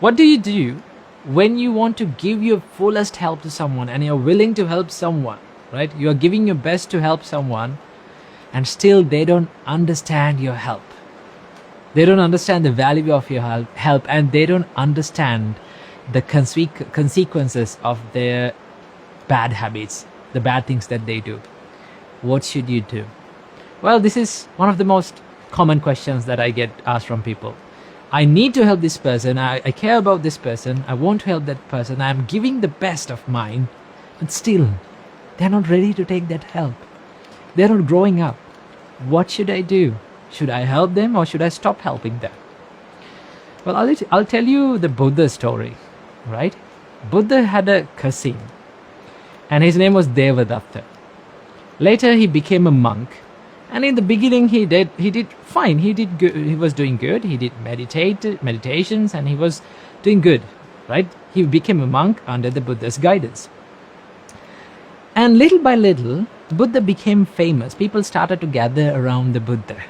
What do you do when you want to give your fullest help to someone and you're willing to help someone, right? You're giving your best to help someone and still they don't understand your help. They don't understand the value of your help, and they don't understand the consequences of their bad habits, the bad things that they do. What should you do? Well, this is one of the most common questions that I get asked from people. I need to help this person. I care about this person. I want to help that person. I'm giving the best of mine, but still, they're not ready to take that help. They're not growing up. What should I do? Should I help them or should I stop helping them? Well, I'll tell you the Buddha story, right? Buddha had a cousin, and his name was Devadatta. Later, he became a monk, and in the beginning, he did fine. He did good. He was doing good. He did meditations, and he was doing good, right? He became a monk under the Buddha's guidance. And little by little, Buddha became famous. People started to gather around the Buddha.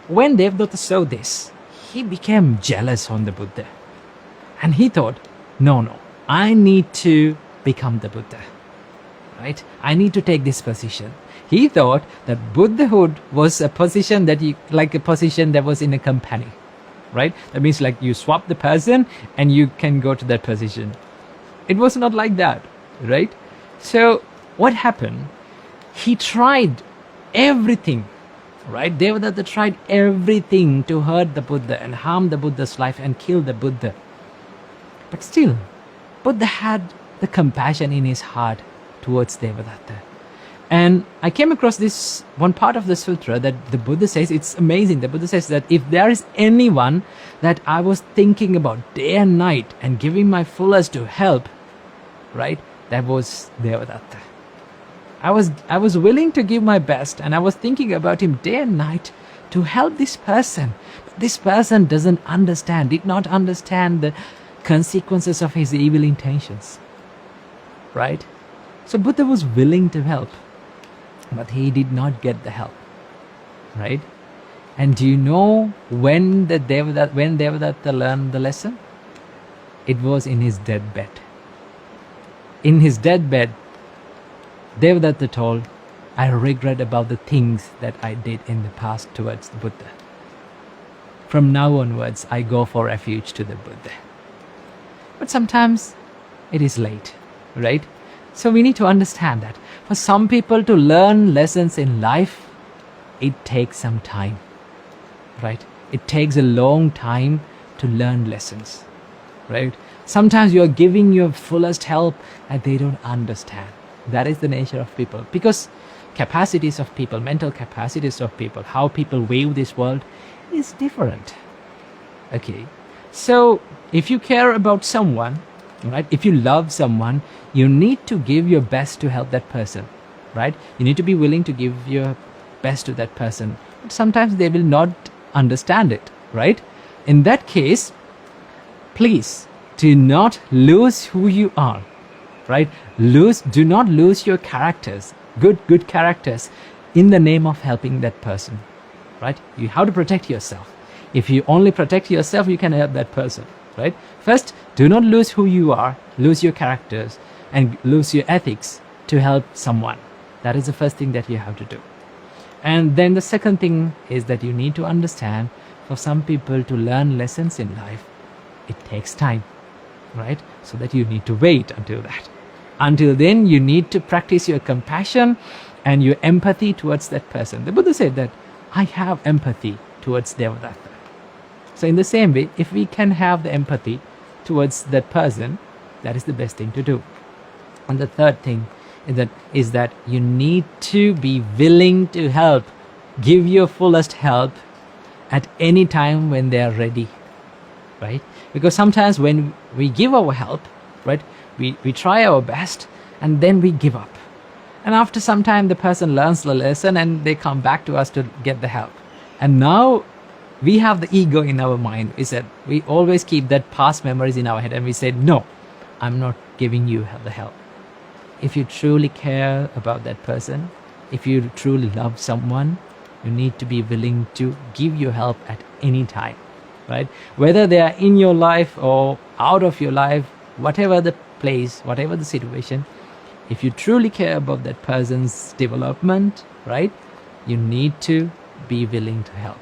When Devadatta saw this, he became jealous on the Buddha. And he thought, no, I need to become the Buddha, right? I need to take this position. He thought that Buddhahood was a position like a position that was in a company, right? That means like you swap the person and you can go to that position. It was not like that, right? So what happened? He tried everything, right? Devadatta tried everything to hurt the Buddha and harm the Buddha's life and kill the Buddha. But still, Buddha had the compassion in his heart towards Devadatta. And I came across this one part of the sutra that the Buddha says, it's amazing. The Buddha says that if there is anyone that I was thinking about day and night and giving my fullest to help, right, that was Devadatta. I was willing to give my best, and I was thinking about him day and night to help this person. But this person did not understand the consequences of his evil intentions, right? So Buddha was willing to help, but he did not get the help, right? And do you know when Devadatta learned the lesson? It was in his deathbed. In his deathbed, Devadatta told, I regret about the things that I did in the past towards the Buddha. From now onwards, I go for refuge to the Buddha. But sometimes it is late, right? So we need to understand that for some people to learn lessons in life, it takes some time, right? It takes a long time to learn lessons, right? Sometimes you are giving your fullest help and they don't understand. That is the nature of people, because capacities of people, mental capacities of people, how people view this world is different. Okay, so if you care about someone, right, if you love someone, you need to give your best to help that person, right? You need to be willing to give your best to that person. But sometimes they will not understand it, right? In that case, please do not lose who you are. Right? Do not lose your characters, good characters, in the name of helping that person. Right? You have to protect yourself. If you only protect yourself, you can help that person. Right? First, do not lose who you are, lose your characters, and lose your ethics to help someone. That is the first thing that you have to do. And then the second thing is that you need to understand, for some people to learn lessons in life, it takes time. Right? So that you need to wait until that. Until then, you need to practice your compassion and your empathy towards that person. The Buddha said that I have empathy towards Devadatta. So in the same way, if we can have the empathy towards that person, that is the best thing to do. And the third thing is that you need to be willing to help. Give your fullest help at any time when they are ready. Right? Because sometimes when we give our help, right, we try our best and then we give up. And after some time, the person learns the lesson and they come back to us to get the help. And now we have the ego in our mind. We always keep that past memories in our head and we say, no, I'm not giving you the help. If you truly care about that person, if you truly love someone, you need to be willing to give your help at any time. Right? Whether they are in your life or out of your life, whatever the place, whatever the situation. If you truly care about that person's development, right, you need to be willing to help.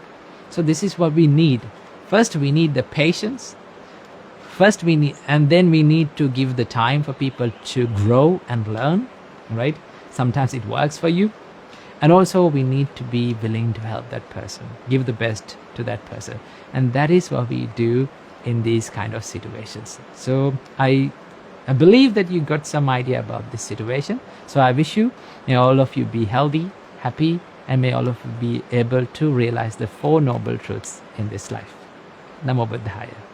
So this is what we need. First, we need the patience. First, we need, and then we need to give the time for people to grow and learn, right? Sometimes it works for you. And also, we need to be willing to help that person, give the best to that person. And that is what we do in these kind of situations. So I believe that you got some idea about this situation. So I wish you, may all of you be healthy, happy, and may all of you be able to realize the 4 noble truths in this life. Namo Buddhaya.